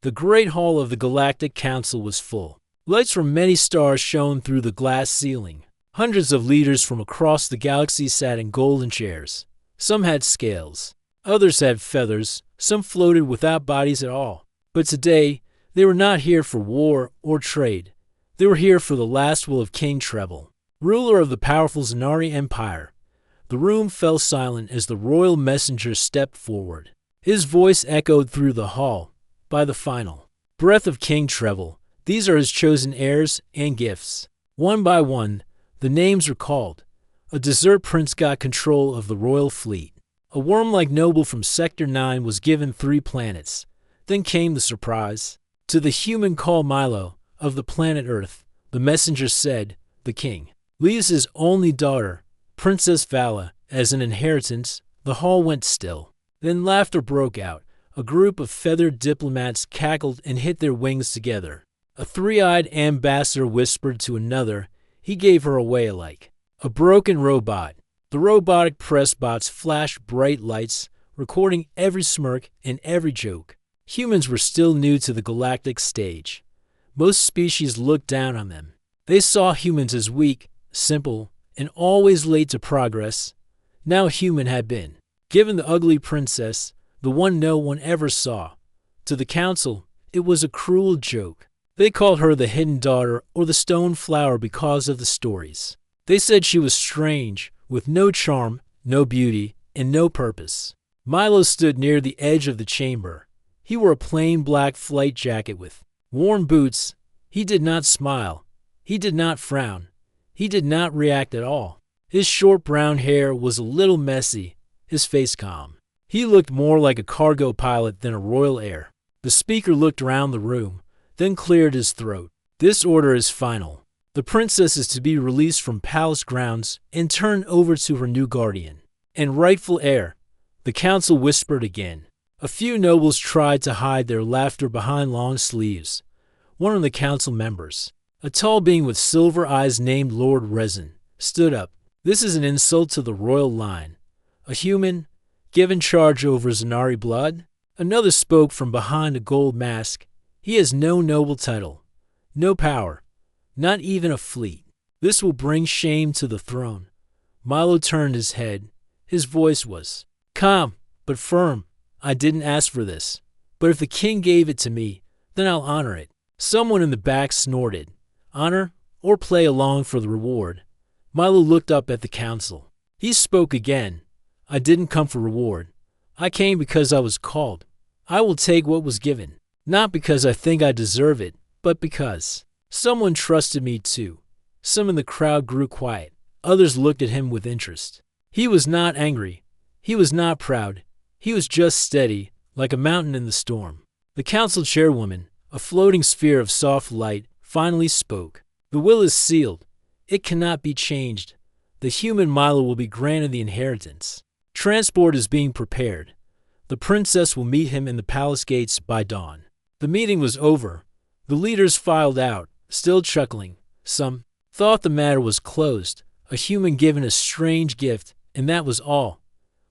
The great hall of the Galactic Council was full. Lights from many stars shone through the glass ceiling. Hundreds of leaders from across the galaxy sat in golden chairs. Some had scales. Others had feathers. Some floated without bodies at all. But today, they were not here for war or trade. They were here for the last will of King Treble, ruler of the powerful Zanari Empire. The room fell silent as the royal messenger stepped forward. His voice echoed through the hall. By the final breath of King Treble, these are his chosen heirs and gifts. One by one, the names were called. A desert prince got control of the royal fleet. A worm-like noble from Sector 9 was given 3 planets. Then came the surprise. To the human called Milo, of the planet Earth, the messenger said, the king leaves his only daughter, Princess Vala, as an inheritance. The hall went still. Then laughter broke out. A group of feathered diplomats cackled and hit their wings together. A 3-eyed ambassador whispered to another, he gave her away alike. A broken robot. The robotic press bots flashed bright lights, recording every smirk and every joke. Humans were still new to the galactic stage. Most species looked down on them. They saw humans as weak, simple, and always late to progress. Now a human had been given the ugly princess, the one no one ever saw. To the council, it was a cruel joke. They called her the hidden daughter or the stone flower because of the stories. They said she was strange, with no charm, no beauty, and no purpose. Milo stood near the edge of the chamber. He wore a plain black flight jacket with worn boots. He did not smile. He did not frown. He did not react at all. His short brown hair was a little messy, his face calm. He looked more like a cargo pilot than a royal heir. The speaker looked around the room, then cleared his throat. This order is final. The princess is to be released from palace grounds and turned over to her new guardian and rightful heir. The council whispered again. A few nobles tried to hide their laughter behind long sleeves. One of the council members, a tall being with silver eyes named Lord Resin, stood up. This is an insult to the royal line. A human, given charge over Zanari blood? Another spoke from behind a gold mask. He has no noble title, no power, not even a fleet. This will bring shame to the throne. Milo turned his head. His voice was calm, but firm. I didn't ask for this, but if the king gave it to me, then I'll honor it. Someone in the back snorted. Honor or play along for the reward? Milo looked up at the council. He spoke again. I didn't come for reward. I came because I was called. I will take what was given, not because I think I deserve it, but because someone trusted me too. Some in the crowd grew quiet. Others looked at him with interest. He was not angry. He was not proud. He was just steady, like a mountain in the storm. The council chairwoman, a floating sphere of soft light, finally spoke. The will is sealed. It cannot be changed. The human Milo will be granted the inheritance. Transport is being prepared. The princess will meet him in the palace gates by dawn. The meeting was over. The leaders filed out, still chuckling. Some thought the matter was closed, a human given a strange gift, and that was all.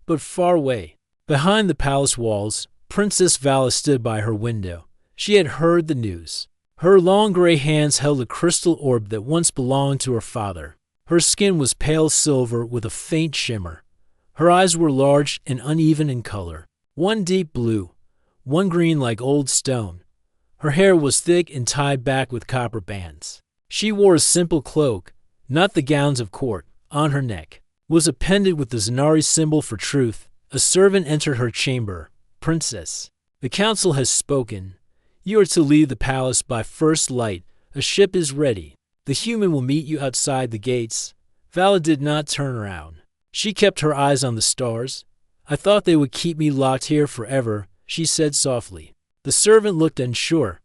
But far away, behind the palace walls, Princess Vala stood by her window. She had heard the news. Her long gray hands held a crystal orb that once belonged to her father. Her skin was pale silver with a faint shimmer. Her eyes were large and uneven in color, one deep blue, one green like old stone. Her hair was thick and tied back with copper bands. She wore a simple cloak, not the gowns of court. On her neck was a pendant with the Zanari symbol for truth. A servant entered her chamber. Princess, the council has spoken. You are to leave the palace by first light. A ship is ready. The human will meet you outside the gates. Vala did not turn around. She kept her eyes on the stars. I thought they would keep me locked here forever, she said softly. The servant looked unsure.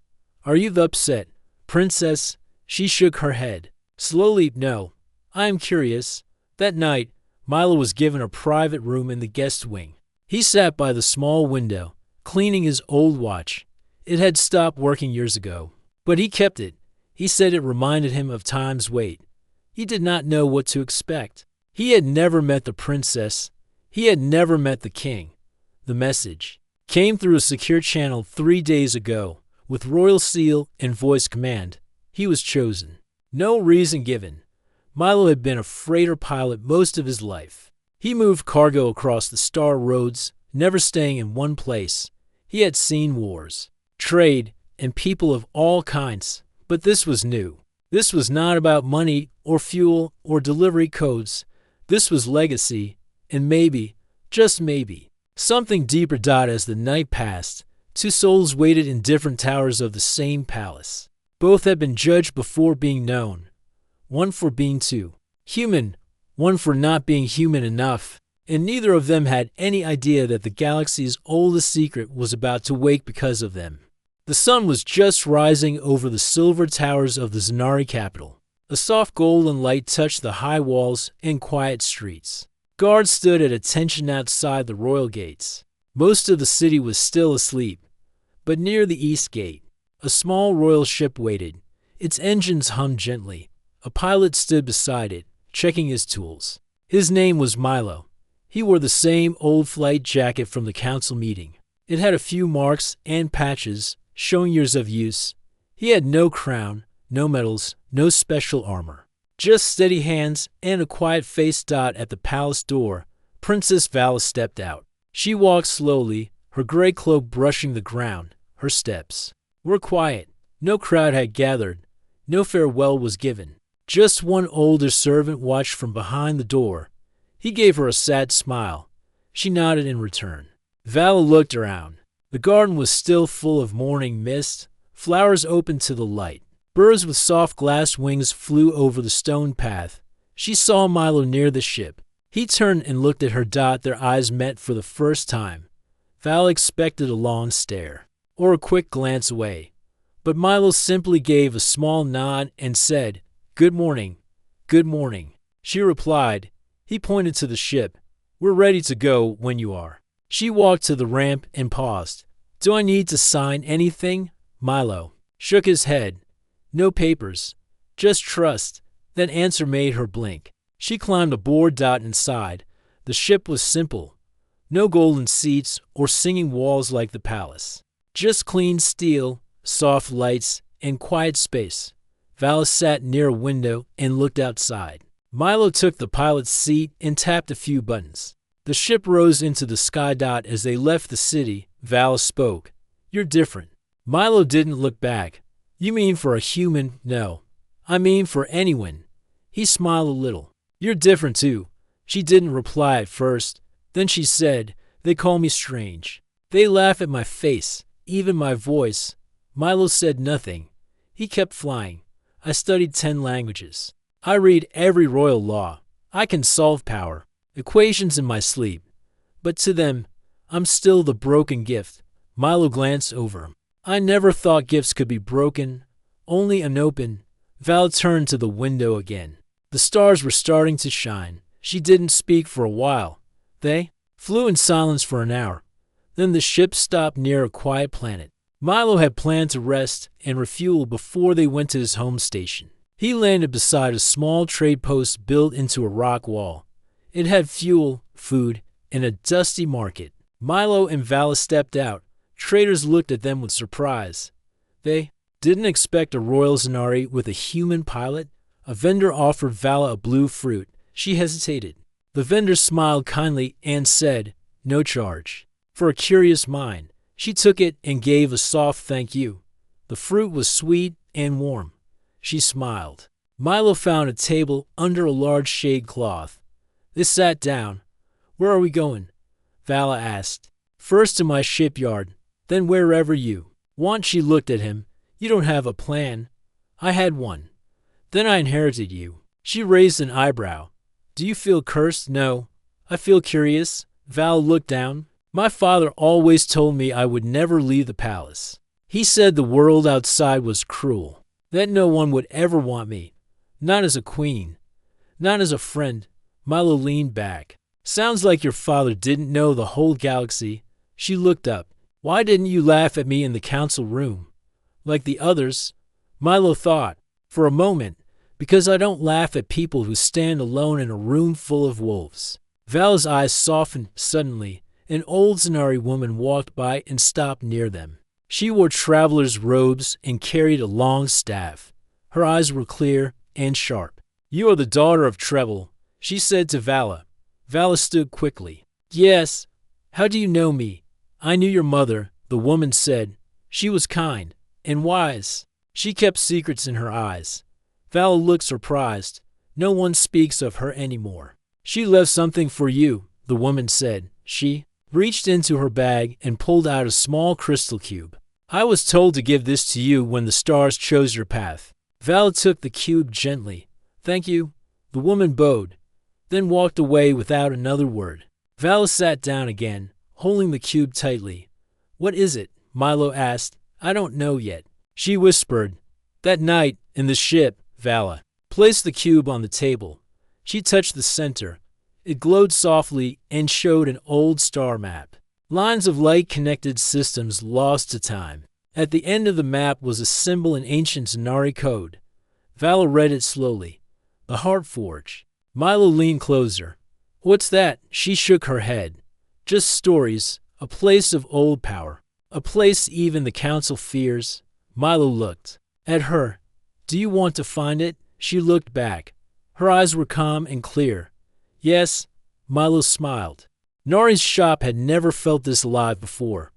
Are you upset, princess? She shook her head. Slowly, no. I am curious. That night, Milo was given a private room in the guest wing. He sat by the small window, cleaning his old watch. It had stopped working years ago, but he kept it. He said it reminded him of time's wait. He did not know what to expect. He had never met the princess. He had never met the king. The message came through a secure channel 3 days ago, With royal seal and voice command, he was chosen. No reason given. Milo had been a freighter pilot most of his life. He moved cargo across the star roads, never staying in one place. He had seen wars, trade, and people of all kinds, but this was new. This was not about money or fuel or delivery codes. This was legacy, and maybe, just maybe, something deeper. As the night passed, two souls waited in different towers of the same palace. Both had been judged before being known. One for being too human, one for not being human enough, and neither of them had any idea that the galaxy's oldest secret was about to wake because of them. The sun was just rising over the silver towers of the Zanari capital. A soft golden light touched the high walls and quiet streets. Guards stood at attention outside the royal gates. Most of the city was still asleep, but near the east gate, a small royal ship waited. Its engines hummed gently. A pilot stood beside it, checking his tools. His name was Milo. He wore the same old flight jacket from the council meeting. It had a few marks and patches, showing years of use. He had no crown, no medals, no special armor. Just steady hands and a quiet face. At the palace door, Princess Vala stepped out. She walked slowly, her gray cloak brushing the ground. Her steps were quiet. No crowd had gathered. No farewell was given. Just one older servant watched from behind the door. He gave her a sad smile. She nodded in return. Vala looked around. The garden was still full of morning mist. Flowers opened to the light. Birds with soft glass wings flew over the stone path. She saw Milo near the ship. He turned and looked at her. Their eyes met for the first time. Vala expected a long stare or a quick glance away, but Milo simply gave a small nod and said, "Good morning, good morning." She replied. He pointed to the ship. "We're ready to go when you are." She walked to the ramp and paused. "Do I need to sign anything?" Milo shook his head. "No papers, just trust." That answer made her blink. She climbed aboard. Inside, the ship was simple. No golden seats or singing walls like the palace. Just clean steel, soft lights, and quiet space. Vala sat near a window and looked outside. Milo took the pilot's seat and tapped a few buttons. The ship rose into the sky. As they left the city, Vala spoke. "You're different." Milo didn't look back. "You mean for a human?" "No, I mean for anyone." He smiled a little. "You're different too." She didn't reply at first. Then she said, "They call me strange. They laugh at my face, even my voice." Milo said nothing. He kept flying. "I studied 10 languages. I read every royal law. I can solve power equations in my sleep. But to them, I'm still the broken gift." Milo glanced over him. "I never thought gifts could be broken, only unopened." Val turned to the window again. The stars were starting to shine. She didn't speak for a while. They flew in silence for an hour. Then the ship stopped near a quiet planet. Milo had planned to rest and refuel before they went to his home station. He landed beside a small trade post built into a rock wall. It had fuel, food, and a dusty market. Milo and Vala stepped out. Traders looked at them with surprise. They didn't expect a royal Zanari with a human pilot. A vendor offered Vala a blue fruit. She hesitated. The vendor smiled kindly and said, "No charge." For a curious mind, she took it and gave a soft thank you. The fruit was sweet and warm. She smiled. Milo found a table under a large shade cloth. They sat down. "Where are we going?" Vala asked. "First to my shipyard, then wherever you want." She looked at him. "You don't have a plan." "I had one. Then I inherited you." She raised an eyebrow. "Do you feel cursed?" "No. I feel curious." Val looked down. "My father always told me I would never leave the palace. He said the world outside was cruel, that no one would ever want me. Not as a queen. Not as a friend." Milo leaned back. "Sounds like your father didn't know the whole galaxy." She looked up. "Why didn't you laugh at me in the council room, like the others?" Milo thought. For a moment, "Because I don't laugh at people who stand alone in a room full of wolves." Val's eyes softened suddenly. An old Zanari woman walked by and stopped near them. She wore traveler's robes and carried a long staff. Her eyes were clear and sharp. "You are the daughter of Treble," she said to Vala. Vala stood quickly. "Yes. How do you know me?" "I knew your mother," the woman said. "She was kind and wise. She kept secrets in her eyes." Vala looked surprised. "No one speaks of her anymore." "She left something for you," the woman said. She reached into her bag and pulled out a small crystal cube. "I was told to give this to you when the stars chose your path." Vala took the cube gently. "Thank you." The woman bowed, then walked away without another word. Vala sat down again, holding the cube tightly. "What is it?" Milo asked. "I don't know yet." She whispered. That night, in the ship, Vala placed the cube on the table. She touched the center. It glowed softly and showed an old star map. Lines of light connected systems lost to time. At the end of the map was a symbol in ancient Zanari code. Vala read it slowly. "The Heart Forge." Milo leaned closer. "What's that?" She shook her head. "Just stories. A place of old power. A place even the Council fears." Milo looked at her. "Do you want to find it?" She looked back. Her eyes were calm and clear. "Yes." Milo smiled. Nari's shop had never felt this alive before.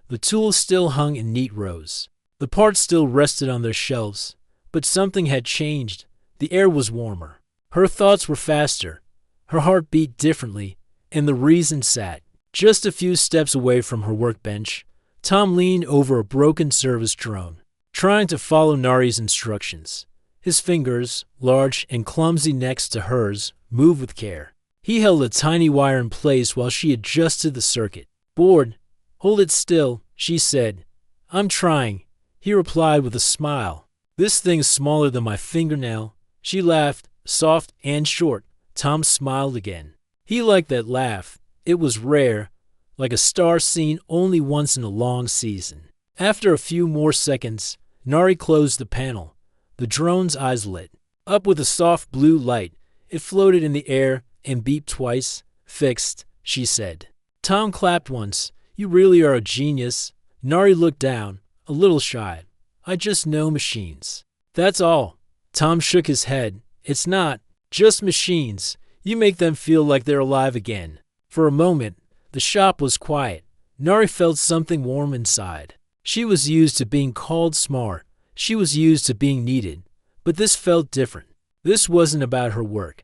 The tools still hung in neat rows. The parts still rested on their shelves. But something had changed. The air was warmer. Her thoughts were faster. Her heart beat differently, and the reason sat just a few steps away from her workbench. Tom leaned over a broken service drone, trying to follow Nari's instructions. His fingers, large and clumsy next to hers, moved with care. He held a tiny wire in place while she adjusted the circuit. "Bored? Hold it still," she said. "I'm trying," he replied with a smile. "This thing's smaller than my fingernail." She laughed, soft and short. Tom smiled again. He liked that laugh. It was rare, like a star seen only once in a long season. After a few more seconds, Nari closed the panel. The drone's eyes lit up with a soft blue light. It floated in the air and beeped twice. "Fixed," she said. Tom clapped once. "You really are a genius." Nari looked down, a little shy. "I just know machines. That's all." Tom shook his head. "It's not just machines. You make them feel like they're alive again." For a moment, the shop was quiet. Nari felt something warm inside. She was used to being called smart. She was used to being needed. But this felt different. This wasn't about her work.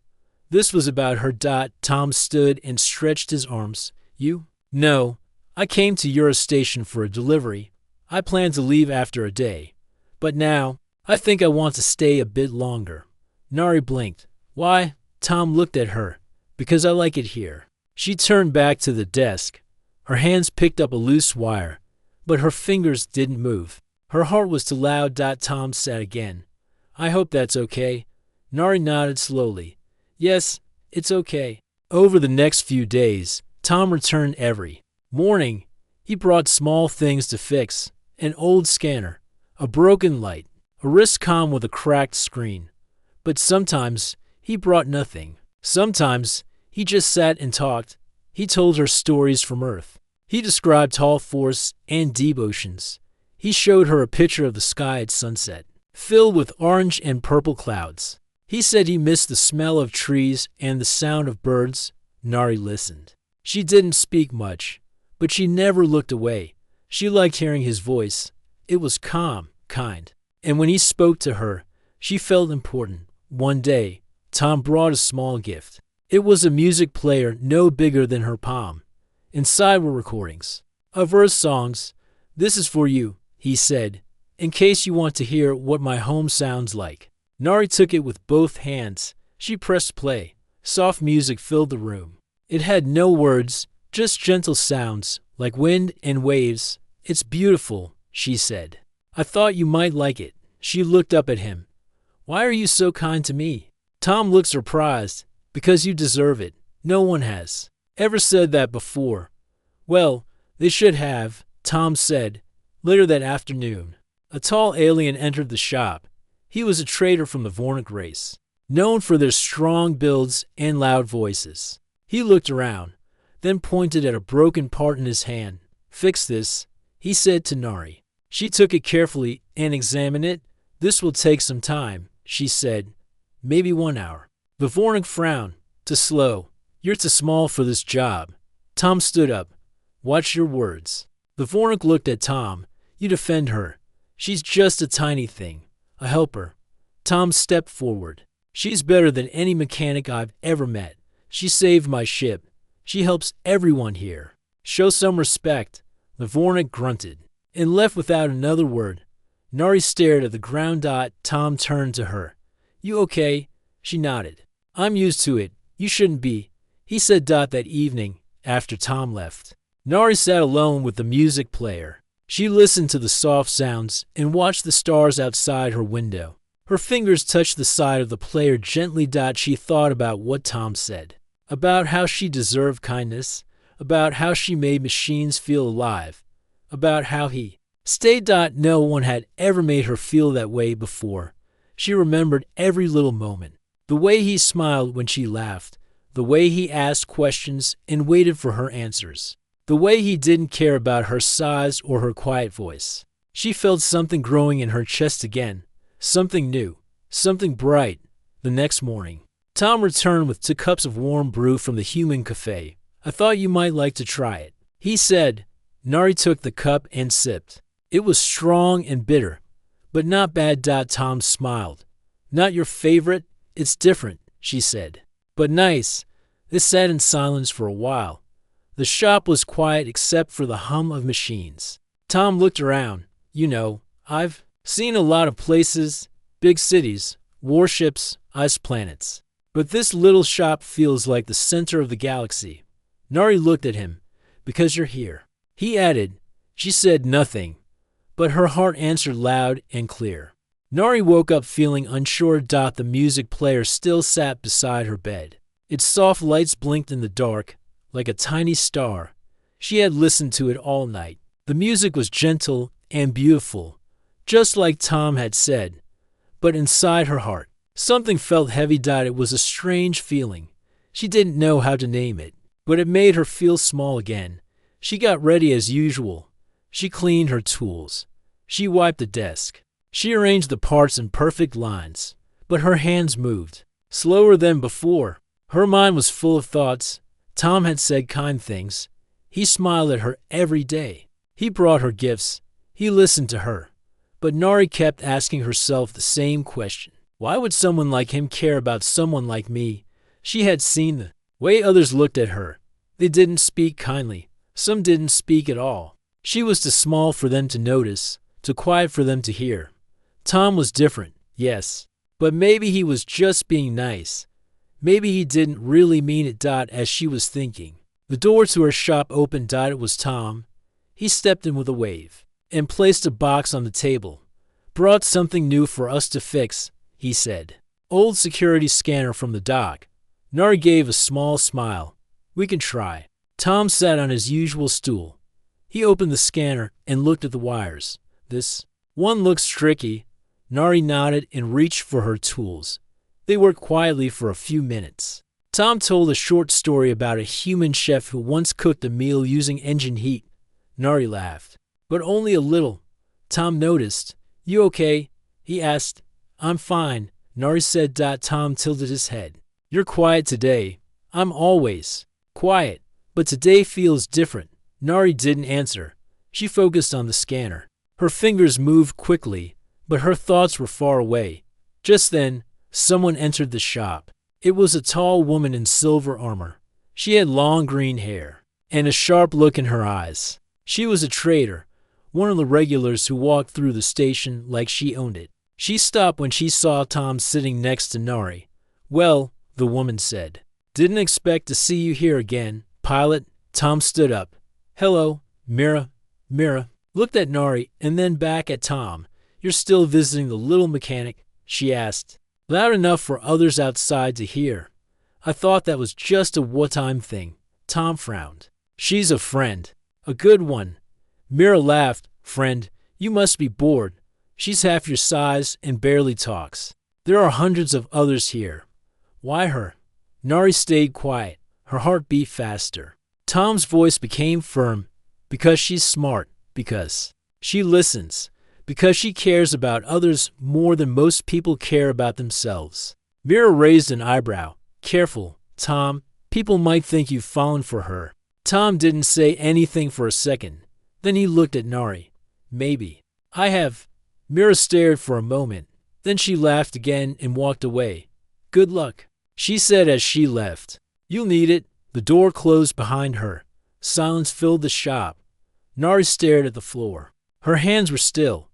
This was about her. Tom stood and stretched his arms. "You?" "No. I came to Eurostation for a delivery. I planned to leave after a day. But now, I think I want to stay a bit longer." Nari blinked. "Why?" Tom looked at her. "Because I like it here." She turned back to the desk. Her hands picked up a loose wire, but her fingers didn't move. Her heart was too loud. Tom said again. "I hope that's okay." Nari nodded slowly. "Yes, it's okay." Over the next few days, Tom returned every morning. He brought small things to fix: an old scanner, a broken light, a wrist comm with a cracked screen. But sometimes he brought nothing. Sometimes he just sat and talked. He told her stories from Earth. He described tall forests and deep oceans. He showed her a picture of the sky at sunset, filled with orange and purple clouds. He said he missed the smell of trees and the sound of birds. Nari listened. She didn't speak much, but she never looked away. She liked hearing his voice. It was calm, kind. And when he spoke to her, she felt important. One day, Tom brought a small gift. It was a music player no bigger than her palm. Inside were recordings of her songs. "This is for you," he said, "in case you want to hear what my home sounds like." Nari took it with both hands. She pressed play. Soft music filled the room. It had no words, just gentle sounds, like wind and waves. "It's beautiful," she said. "I thought you might like it." She looked up at him. "Why are you so kind to me?" Tom looked surprised. "Because you deserve it. No one has ever said that before." "Well, they should have," Tom said. Later that afternoon, a tall alien entered the shop. He was a trader from the Vornik race, known for their strong builds and loud voices. He looked around, then pointed at a broken part in his hand. "Fix this," he said to Nari. She took it carefully and examined it. This will take some time, she said. Maybe 1 hour. The Vornik frowned. Too slow. You're too small for this job. Tom stood up. Watch your words. The Vornik looked at Tom. You defend her. She's just a tiny thing. A helper. Tom stepped forward. She's better than any mechanic I've ever met. She saved my ship. She helps everyone here. Show some respect. The Vornik grunted and left without another word. Nari stared at the ground. Tom turned to her. You okay? She nodded. I'm used to it. You shouldn't be, he said. That evening, after Tom left, Nari sat alone with the music player. She listened to the soft sounds and watched the stars outside her window. Her fingers touched the side of the player gently. She thought about what Tom said, about how she deserved kindness, about how she made machines feel alive, about how he stayed. No one had ever made her feel that way before. She remembered every little moment, the way he smiled when she laughed, the way he asked questions and waited for her answers, the way he didn't care about her size or her quiet voice. She felt something growing in her chest again, something new, something bright. The next morning, Tom returned with 2 cups of warm brew from the human cafe. I thought you might like to try it, he said. Nari took the cup and sipped. It was strong and bitter, but not bad. Tom smiled. Not your favorite? It's different, she said. But nice. They sat in silence for a while. The shop was quiet except for the hum of machines. Tom looked around. You know, I've seen a lot of places, big cities, warships, ice planets. But this little shop feels like the center of the galaxy. Nari looked at him. Because you're here, he added. She said nothing, but her heart answered loud and clear. Nari woke up feeling unsure. The music player still sat beside her bed. Its soft lights blinked in the dark, like a tiny star. She had listened to it all night. The music was gentle and beautiful, just like Tom had said. But inside her heart, something felt heavy. It was a strange feeling. She didn't know how to name it, but it made her feel small again. She got ready as usual. She cleaned her tools. She wiped the desk. She arranged the parts in perfect lines, but her hands moved slower than before. Her mind was full of thoughts. Tom had said kind things. He smiled at her every day. He brought her gifts. He listened to her. But Nari kept asking herself the same question. Why would someone like him care about someone like me? She had seen the way others looked at her. They didn't speak kindly. Some didn't speak at all. She was too small for them to notice, too quiet for them to hear. Tom was different, yes, but maybe he was just being nice. Maybe he didn't really mean it. As she was thinking, the door to her shop opened. It was Tom. He stepped in with a wave and placed a box on the table. Brought something new for us to fix, he said. Old security scanner from the dock. Nari gave a small smile. We can try. Tom sat on his usual stool. He opened the scanner and looked at the wires. This one looks tricky. Nari nodded and reached for her tools. They worked quietly for a few minutes. Tom told a short story about a human chef who once cooked a meal using engine heat. Nari laughed, but only a little. Tom noticed. You okay? He asked. I'm fine, Nari said. Tom tilted his head. You're quiet today. I'm always quiet, but today feels different. Nari didn't answer. She focused on the scanner. Her fingers moved quickly, but her thoughts were far away. Just then, someone entered the shop. It was a tall woman in silver armor. She had long green hair and a sharp look in her eyes. She was a trader, one of the regulars who walked through the station like she owned it. She stopped when she saw Tom sitting next to Nari. Well, the woman said, didn't expect to see you here again, pilot. Tom stood up. Hello, Mira. Mira looked at Nari and then back at Tom. You're still visiting the little mechanic? She asked, loud enough for others outside to hear. I thought that was just a one-time thing. Tom frowned. She's a friend. A good one. Mira laughed. Friend, you must be bored. She's half your size and barely talks. There are hundreds of others here. Why her? Nari stayed quiet. Her heart beat faster. Tom's voice became firm. Because she's smart. Because She listens because she cares about others more than most people care about themselves. Mira raised an eyebrow. Careful, Tom. People might think you've fallen for her. Tom didn't say anything for a second. Then he looked at Nari. Maybe. I have. Mira stared for a moment. Then she laughed again and walked away. Good luck, she said as she left. You'll need it. The door closed behind her. Silence filled the shop. Nari stared at the floor. Her hands were still.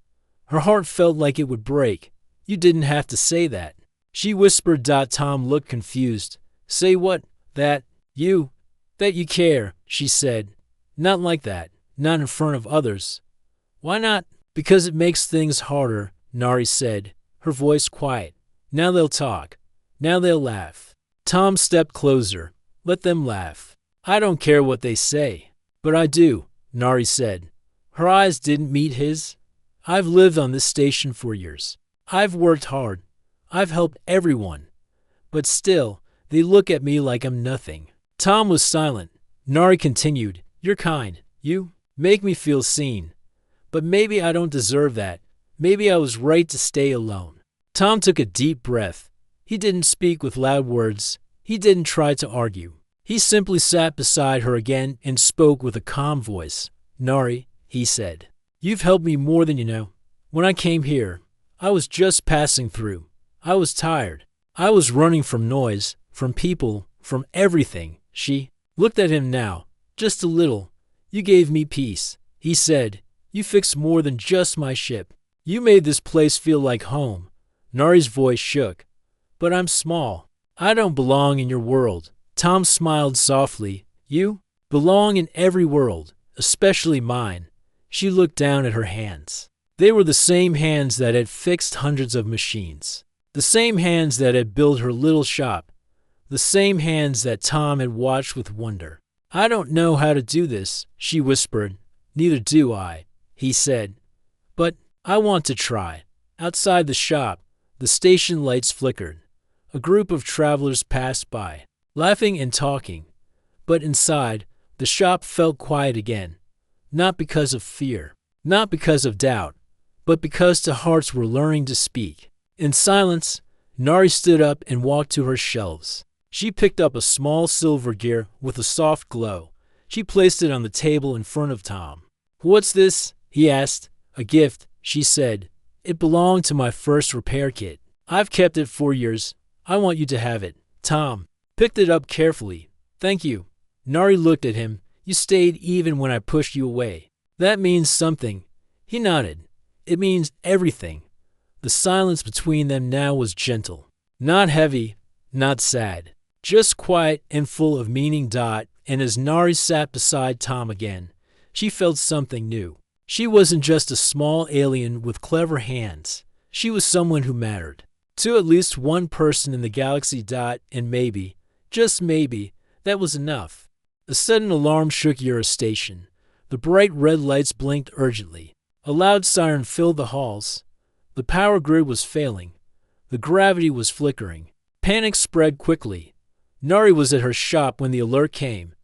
Her heart felt like it would break. You didn't have to say that, she whispered. Tom looked confused. Say what? That you care, she said. Not like that. Not in front of others. Why not? Because it makes things harder, Nari said, her voice quiet. Now they'll talk. Now they'll laugh. Tom stepped closer. Let them laugh. I don't care what they say. But I do, Nari said. Her eyes didn't meet his. I've lived on this station for years. I've worked hard. I've helped everyone. But still, they look at me like I'm nothing. Tom was silent. Nari continued. You're kind. You make me feel seen. But maybe I don't deserve that. Maybe I was right to stay alone. Tom took a deep breath. He didn't speak with loud words. He didn't try to argue. He simply sat beside her again and spoke with a calm voice. Nari, he said, you've helped me more than you know. When I came here, I was just passing through. I was tired. I was running from noise, from people, from everything. She looked at him now, just a little. You gave me peace, he said. You fixed more than just my ship. You made this place feel like home. Nari's voice shook. But I'm small. I don't belong in your world. Tom smiled softly. You belong in every world, especially mine. She looked down at her hands. They were the same hands that had fixed hundreds of machines. The same hands that had built her little shop. The same hands that Tom had watched with wonder. I don't know how to do this, she whispered. Neither do I, he said. But I want to try. Outside the shop, the station lights flickered. A group of travelers passed by, laughing and talking. But inside, the shop felt quiet again. Not because of fear, not because of doubt, but because the hearts were learning to speak. In silence, Nari stood up and walked to her shelves. She picked up a small silver gear with a soft glow. She placed it on the table in front of Tom. What's this? He asked. A gift, she said. It belonged to my first repair kit. I've kept it for years. I want you to have it. Tom picked it up carefully. Thank you. Nari looked at him. You stayed even when I pushed you away. That means something. He nodded. It means everything. The silence between them now was gentle. Not heavy, not sad. Just quiet and full of meaning. And as Nari sat beside Tom again, she felt something new. She wasn't just a small alien with clever hands. She was someone who mattered to at least one person in the galaxy. And maybe, just maybe, that was enough. A sudden alarm shook Yura Station. The bright red lights blinked urgently. A loud siren filled the halls. The power grid was failing. The gravity was flickering. Panic spread quickly. Nari was at her shop when the alert came.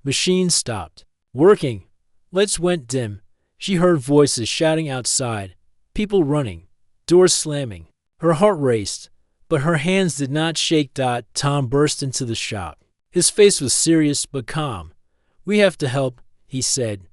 Machines stopped working. Lights went dim. She heard voices shouting outside, people running, doors slamming. Her heart raced, but her hands did not shake. Tom burst into the shop. His face was serious but calm. We have to help, he said.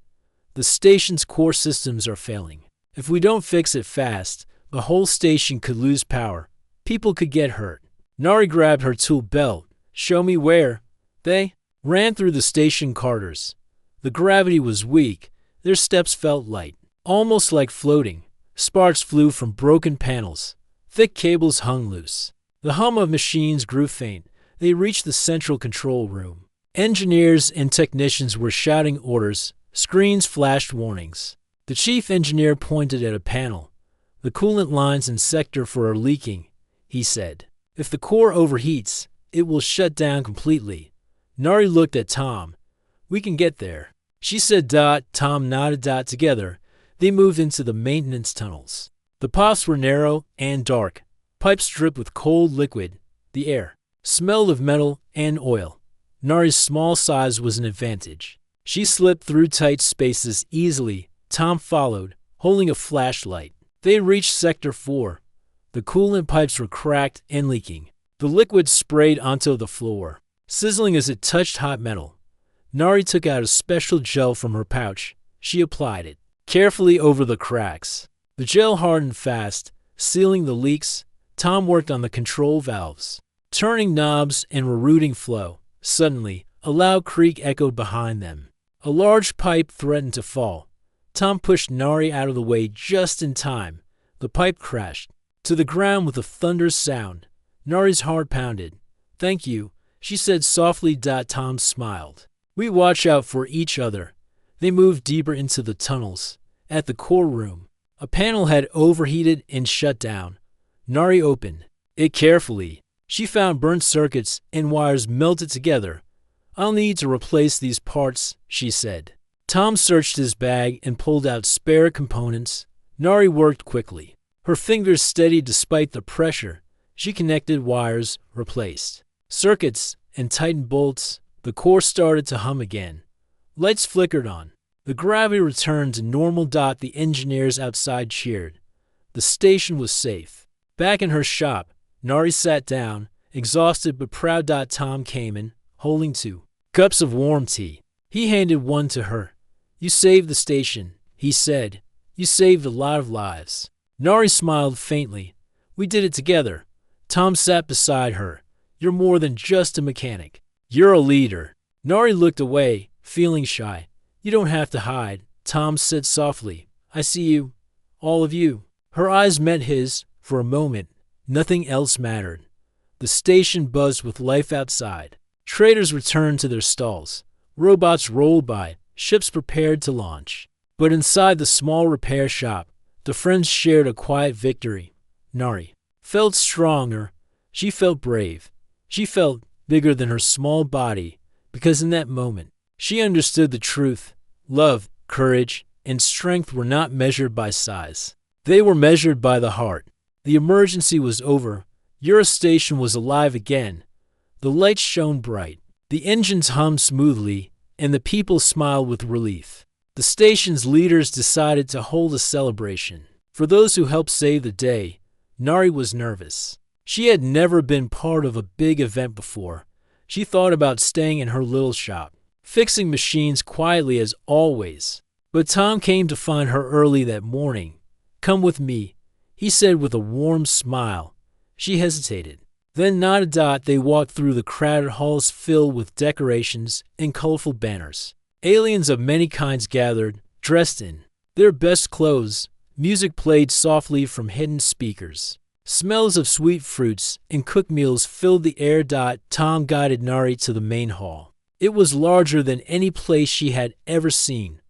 The station's core systems are failing. If we don't fix it fast, the whole station could lose power. People could get hurt. Nari grabbed her tool belt. Show me where. They ran through the station corridors. The gravity was weak. Their steps felt light, almost like floating. Sparks flew from broken panels. Thick cables hung loose. The hum of machines grew faint. They reached the central control room. Engineers and technicians were shouting orders. Screens flashed warnings. The chief engineer pointed at a panel. The coolant lines in Sector 4 are leaking, he said. If the core overheats, it will shut down completely. Nari looked at Tom. We can get there, she said. Tom nodded. Together, they moved into the maintenance tunnels. The pipes were narrow and dark. Pipes dripped with cold liquid. The air smelled of metal and oil. Nari's small size was an advantage. She slipped through tight spaces easily. Tom followed, holding a flashlight. They had reached Sector 4. The coolant pipes were cracked and leaking. The liquid sprayed onto the floor, sizzling as it touched hot metal. Nari took out a special gel from her pouch. She applied it carefully over the cracks. The gel hardened fast, sealing the leaks. Tom worked on the control valves, turning knobs and rerouting flow. Suddenly, a loud creak echoed behind them. A large pipe threatened to fall. Tom pushed Nari out of the way just in time. The pipe crashed to the ground with a thunderous sound. Nari's heart pounded. "Thank you," she said softly. Tom smiled. "We watch out for each other." They moved deeper into the tunnels. At the core room, a panel had overheated and shut down. Nari opened it carefully. She found burnt circuits and wires melted together. "I'll need to replace these parts," she said. Tom searched his bag and pulled out spare components. Nari worked quickly. Her fingers steadied despite the pressure. She connected wires, replaced circuits, and tightened bolts. The core started to hum again. Lights flickered on. The gravity returned to normal. The engineers outside cheered. The station was safe. Back in her shop, Nari sat down, exhausted but proud. Tom came in, holding 2 cups of warm tea. He handed one to her. "You saved the station," he said. "You saved a lot of lives." Nari smiled faintly. "We did it together." Tom sat beside her. "You're more than just a mechanic. You're a leader." Nari looked away, feeling shy. "You don't have to hide," Tom said softly. "I see you. All of you." Her eyes met his. For a moment, nothing else mattered. The station buzzed with life outside. Traders returned to their stalls. Robots rolled by, ships prepared to launch. But inside the small repair shop, the friends shared a quiet victory. Nari felt stronger. She felt brave. She felt bigger than her small body, because in that moment, she understood the truth. Love, courage, and strength were not measured by size. They were measured by the heart. The emergency was over. Eurostation was alive again. The lights shone bright. The engines hummed smoothly, and the people smiled with relief. The station's leaders decided to hold a celebration. For those who helped save the day, Nari was nervous. She had never been part of a big event before. She thought about staying in her little shop, fixing machines quietly as always. But Tom came to find her early that morning. "Come with me," he said with a warm smile. She hesitated, then nodded. They walked through the crowded halls filled with decorations and colorful banners. Aliens of many kinds gathered, dressed in their best clothes. Music played softly from hidden speakers. Smells of sweet fruits and cooked meals filled the air. Tom guided Nari to the main hall. It was larger than any place she had ever seen.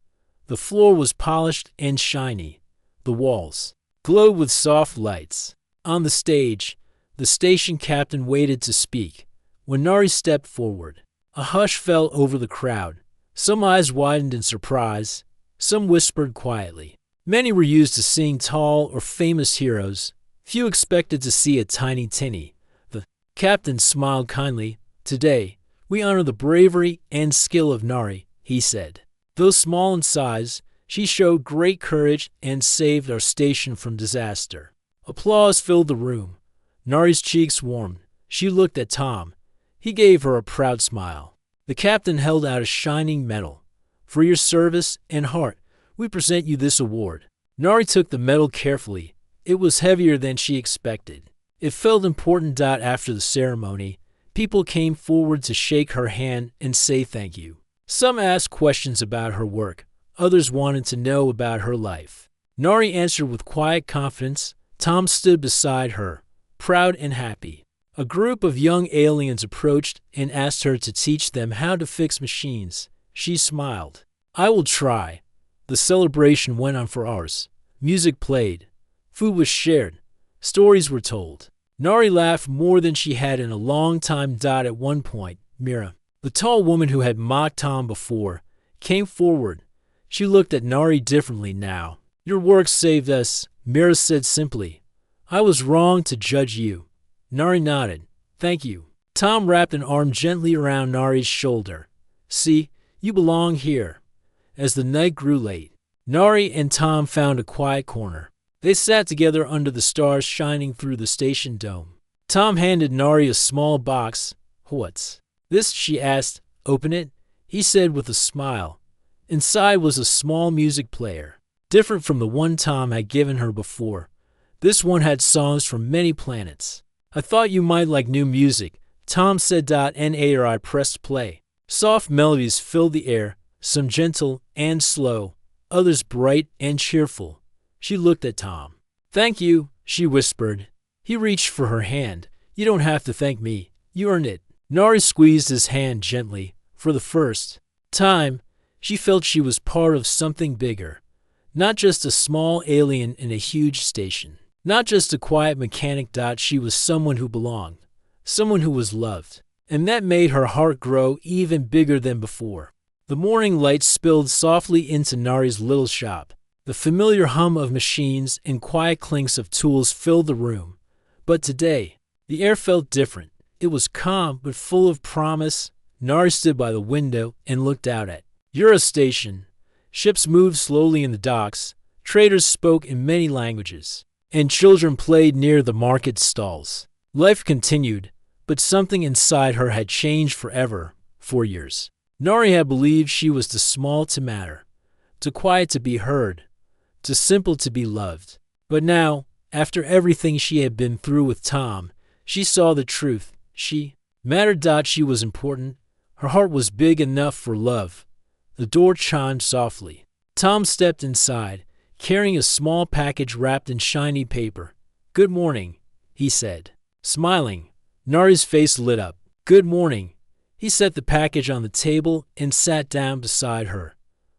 The floor was polished and shiny. The walls glowed with soft lights. On the stage, the station captain waited to speak. When Nari stepped forward, a hush fell over the crowd. Some eyes widened in surprise. Some whispered quietly. Many were used to seeing tall or famous heroes. Few expected to see a tiny tinny. The captain smiled kindly. "Today, we honor the bravery and skill of Nari," he said. Though small in size, she showed great courage and saved our station from disaster. Applause filled the room. Nari's cheeks warmed. She looked at Tom. He gave her a proud smile. The captain held out a shining medal. "For your service and heart, we present you this award." Nari took the medal carefully. It was heavier than she expected. It felt important. After the ceremony, people came forward to shake her hand and say thank you. Some asked questions about her work. Others wanted to know about her life. Nari answered with quiet confidence. Tom stood beside her, proud and happy. A group of young aliens approached and asked her to teach them how to fix machines. She smiled. "I will try." The celebration went on for hours. Music played. Food was shared. Stories were told. Nari laughed more than she had in a long time. At one point, Mira, the tall woman who had mocked Tom before, came forward. She looked at Nari differently now. "Your work saved us," Mira said simply. "I was wrong to judge you." Nari nodded. "Thank you." Tom wrapped an arm gently around Nari's shoulder. "See, you belong here." As the night grew late, Nari and Tom found a quiet corner. They sat together under the stars shining through the station dome. Tom handed Nari a small box. "What's this?" she asked. "Open it," he said with a smile. Inside was a small music player, different from the one Tom had given her before. This one had songs from many planets. "I thought you might like new music," Tom said. Nari pressed play. Soft melodies filled the air, some gentle and slow, others bright and cheerful. She looked at Tom. "Thank you," she whispered. He reached for her hand. "You don't have to thank me. You earned it." Nari squeezed his hand gently. For the first time, she felt she was part of something bigger. Not just a small alien in a huge station. Not just a quiet mechanic. She was someone who belonged. Someone who was loved. And that made her heart grow even bigger than before. The morning light spilled softly into Nari's little shop. The familiar hum of machines and quiet clinks of tools filled the room. But today, the air felt different. It was calm but full of promise. Nari stood by the window and looked out at Eurostation. Ships moved slowly in the docks. Traders spoke in many languages. And children played near the market stalls. Life continued, but something inside her had changed forever. 4 years. Nari had believed she was too small to matter, too quiet to be heard, too simple to be loved. But now, after everything she had been through with Tom, she saw the truth. She mattered. She was important. Her heart was big enough for love. The door chimed softly. Tom stepped inside, carrying a small package wrapped in shiny paper. "Good morning," he said. Smiling, Nari's face lit up. "Good morning." He set the package on the table and sat down beside her.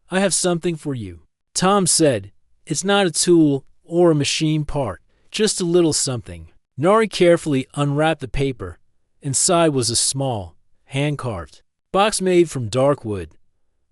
"I have something for you," Tom said. "It's not a tool or a machine part, just a little something." Nari carefully unwrapped the paper. Inside was a small, hand-carved box made from dark wood.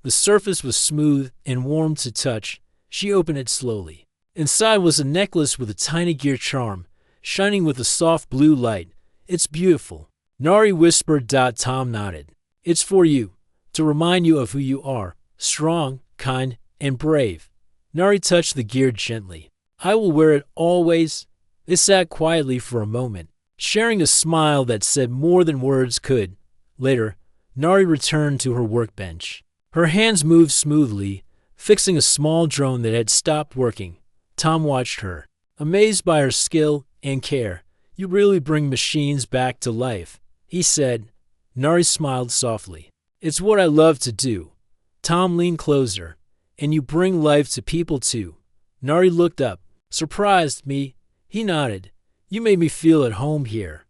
The surface was smooth and warm to touch. She opened it slowly. Inside was a necklace with a tiny gear charm, shining with a soft blue light. "It's beautiful," Nari whispered. Tom nodded. "It's for you, to remind you of who you are, strong, kind, and brave." Nari touched the gear gently. "I will wear it always." They sat quietly for a moment, sharing a smile that said more than words could. Later, Nari returned to her workbench. Her hands moved smoothly, fixing a small drone that had stopped working. Tom watched her, amazed by her skill and care. "You really bring machines back to life," he said. Nari smiled softly. "It's what I love to do." Tom leaned closer. "And you bring life to people too." Nari looked up. "Surprised me?" He nodded. "You made me feel at home here.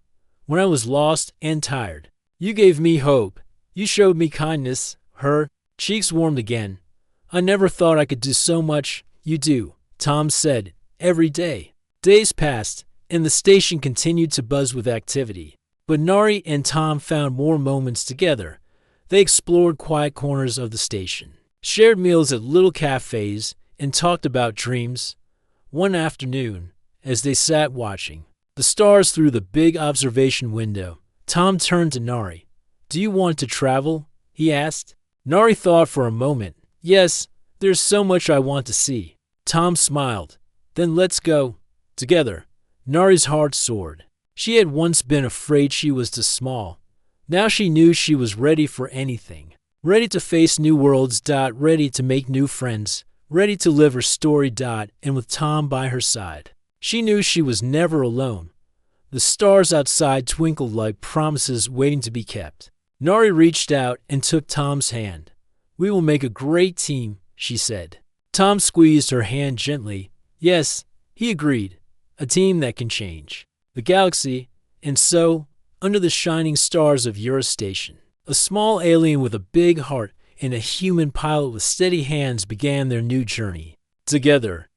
When I was lost and tired, you gave me hope. You showed me kindness." Her cheeks warmed again. "I never thought I could do so much." "You do," Tom said. "Every day." Days passed, and the station continued to buzz with activity. But Nari and Tom found more moments together. They explored quiet corners of the station, shared meals at little cafes, and talked about dreams. One afternoon, as they sat watching the stars through the big observation window, Tom turned to Nari. "Do you want to travel?" he asked. Nari thought for a moment. "Yes, there's so much I want to see." Tom smiled. "Then let's go." Together, Nari's heart soared. She had once been afraid she was too small. Now she knew she was ready for anything. Ready to face new worlds. Ready to make new friends. Ready to live her story. And with Tom by her side, she knew she was never alone. The stars outside twinkled like promises waiting to be kept. Nari reached out and took Tom's hand. "We will make a great team," she said. Tom squeezed her hand gently. "Yes," he agreed. "A team that can change the galaxy." And so, under the shining stars of Eurostation, a small alien with a big heart and a human pilot with steady hands began their new journey. Together,